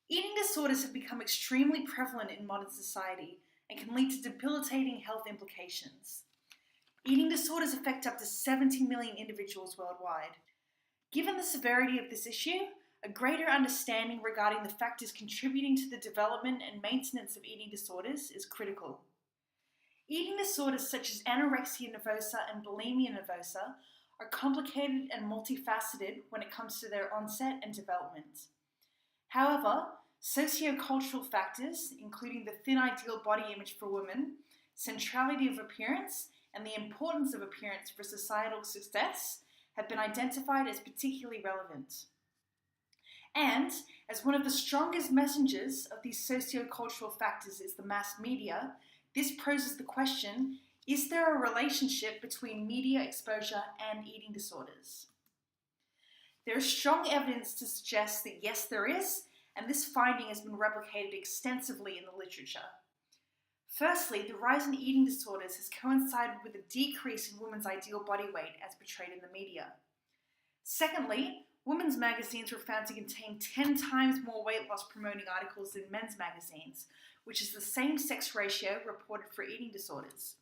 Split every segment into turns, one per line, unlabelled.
Eating disorders have become extremely prevalent in modern society and can lead to debilitating health implications. Eating disorders affect up to 70 million individuals worldwide. Given the severity of this issue, a greater understanding regarding the factors contributing to the development and maintenance of eating disorders is critical. Eating disorders such as anorexia nervosa and bulimia nervosa are complicated and multifaceted when it comes to their onset and development. However, sociocultural factors, including the thin ideal body image for women, centrality of appearance, and the importance of appearance for societal success, have been identified as particularly relevant. And, as one of the strongest messengers of these sociocultural factors is the mass media, this poses the question, is there a relationship between media exposure and eating disorders? There is strong evidence to suggest that yes, there is, and this finding has been replicated extensively in the literature. Firstly, the rise in eating disorders has coincided with a decrease in women's ideal body weight as portrayed in the media. Secondly, women's magazines were found to contain 10 times more weight loss promoting articles than men's magazines, which is the same sex ratio reported for eating disorders.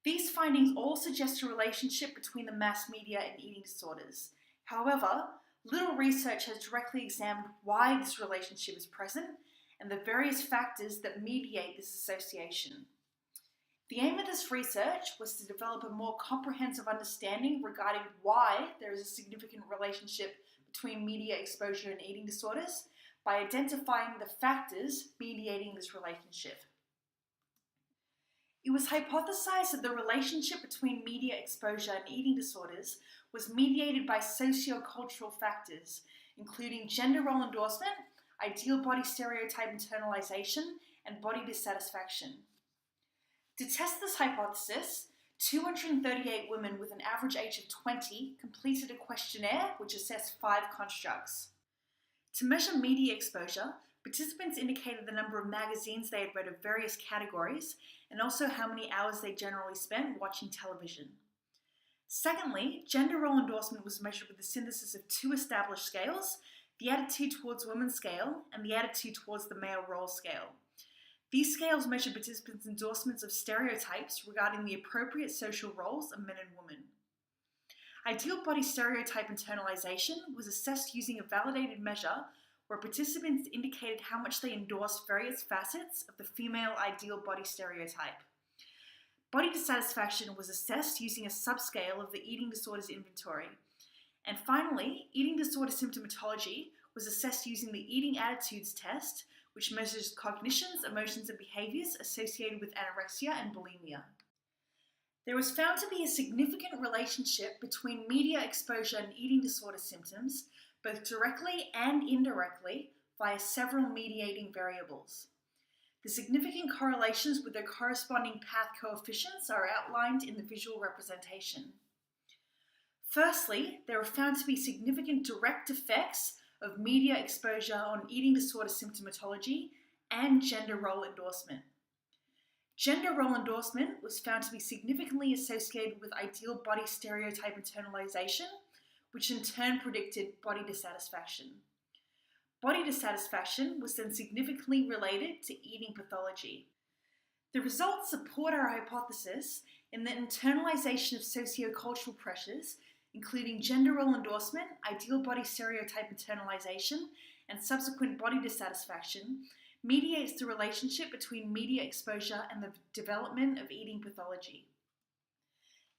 These findings all suggest a relationship between the mass media and eating disorders. However, little research has directly examined why this relationship is present and the various factors that mediate this association. The aim of this research was to develop a more comprehensive understanding regarding why there is a significant relationship between media exposure and eating disorders by identifying the factors mediating this relationship. It was hypothesized that the relationship between media exposure and eating disorders was mediated by sociocultural factors, including gender role endorsement, ideal body stereotype internalization, and body dissatisfaction. To test this hypothesis, 238 women with an average age of 20 completed a questionnaire which assessed 5 constructs. To measure media exposure, participants indicated the number of magazines they had read of various categories and also how many hours they generally spent watching television. Secondly, gender role endorsement was measured with the synthesis of 2 established scales, the attitude towards women scale and the attitude towards the male role scale. These scales measure participants' endorsements of stereotypes regarding the appropriate social roles of men and women. Ideal body stereotype internalization was assessed using a validated measure where participants indicated how much they endorsed various facets of the female ideal body stereotype. Body dissatisfaction was assessed using a subscale of the eating disorders inventory. And finally, eating disorder symptomatology was assessed using the eating attitudes test, which measures cognitions, emotions, and behaviors associated with anorexia and bulimia. There was found to be a significant relationship between media exposure and eating disorder symptoms, both directly and indirectly, via several mediating variables. The significant correlations with their corresponding path coefficients are outlined in the visual representation. Firstly, there were found to be significant direct effects of media exposure on eating disorder symptomatology and gender role endorsement. Gender role endorsement was found to be significantly associated with ideal body stereotype internalization, which in turn predicted body dissatisfaction. Body dissatisfaction was then significantly related to eating pathology. The results support our hypothesis in that internalization of sociocultural pressures, including gender role endorsement, ideal body stereotype internalization, and subsequent body dissatisfaction, mediates the relationship between media exposure and the development of eating pathology.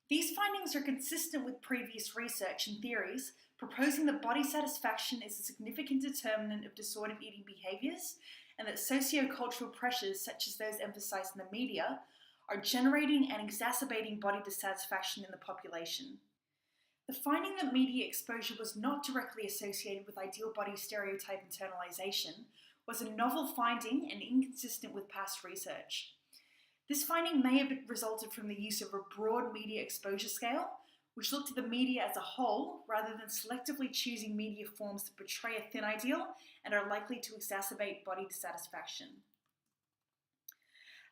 These findings are consistent with previous research and theories proposing that body satisfaction is a significant determinant of disordered eating behaviors and that sociocultural pressures, such as those emphasized in the media, are generating and exacerbating body dissatisfaction in the population. The finding that media exposure was not directly associated with ideal body stereotype internalization was a novel finding and inconsistent with past research. This finding may have resulted from the use of a broad media exposure scale, which looked at the media as a whole rather than selectively choosing media forms that portray a thin ideal and are likely to exacerbate body dissatisfaction.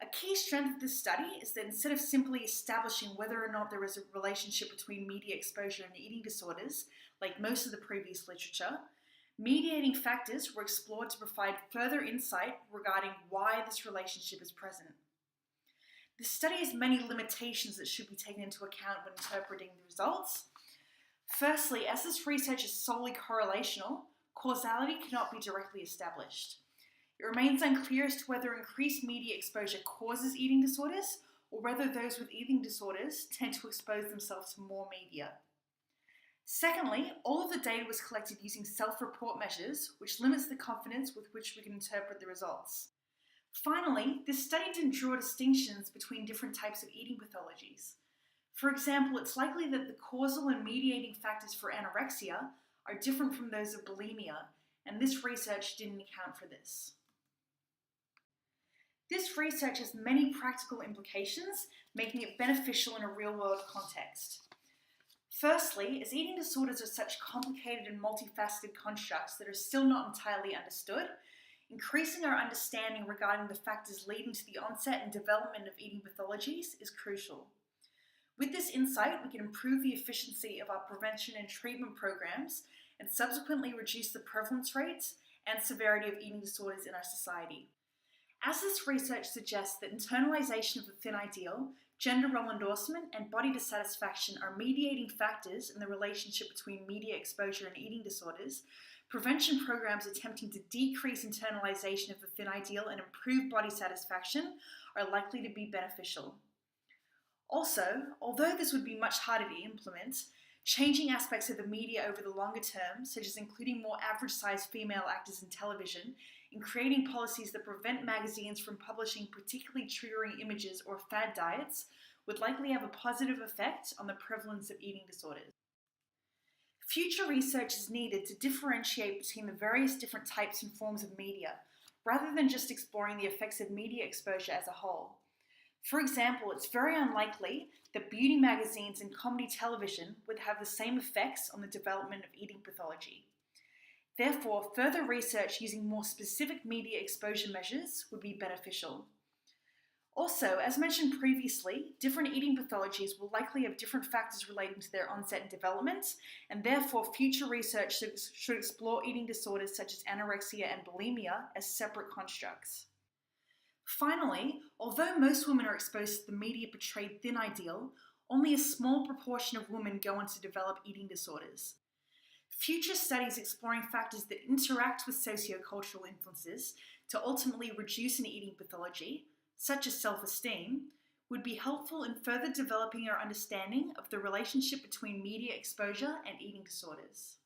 A key strength of this study is that instead of simply establishing whether or not there is a relationship between media exposure and eating disorders, like most of the previous literature, Mediating factors were explored to provide further insight regarding why this relationship is present. This study has many limitations that should be taken into account when interpreting the results. Firstly, as this research is solely correlational, causality cannot be directly established. It remains unclear as to whether increased media exposure causes eating disorders or whether those with eating disorders tend to expose themselves to more media. Secondly, all of the data was collected using self-report measures, which limits the confidence with which we can interpret the results. Finally, this study didn't draw distinctions between different types of eating pathologies. For example, it's likely that the causal and mediating factors for anorexia are different from those of bulimia, and this research didn't account for this. This research has many practical implications, making it beneficial in a real-world context. Firstly, as eating disorders are such complicated and multifaceted constructs that are still not entirely understood, increasing our understanding regarding the factors leading to the onset and development of eating pathologies is crucial. With this insight, we can improve the efficiency of our prevention and treatment programs and subsequently reduce the prevalence rates and severity of eating disorders in our society. As this research suggests that internalization of the thin ideal, gender role endorsement, and body dissatisfaction are mediating factors in the relationship between media exposure and eating disorders, prevention programs attempting to decrease internalization of the thin ideal and improve body satisfaction are likely to be beneficial. Also, although this would be much harder to implement, changing aspects of the media over the longer term, such as including more average-sized female actors in television, and creating policies that prevent magazines from publishing particularly triggering images or fad diets, would likely have a positive effect on the prevalence of eating disorders. Future research is needed to differentiate between the various different types and forms of media, rather than just exploring the effects of media exposure as a whole. For example, it's very unlikely that beauty magazines and comedy television would have the same effects on the development of eating pathology. Therefore, further research using more specific media exposure measures would be beneficial. Also, as mentioned previously, different eating pathologies will likely have different factors relating to their onset and development, and therefore future research should explore eating disorders such as anorexia and bulimia as separate constructs. Finally, although most women are exposed to the media-portrayed thin ideal, only a small proportion of women go on to develop eating disorders. Future studies exploring factors that interact with sociocultural influences to ultimately reduce an eating pathology, such as self-esteem, would be helpful in further developing our understanding of the relationship between media exposure and eating disorders.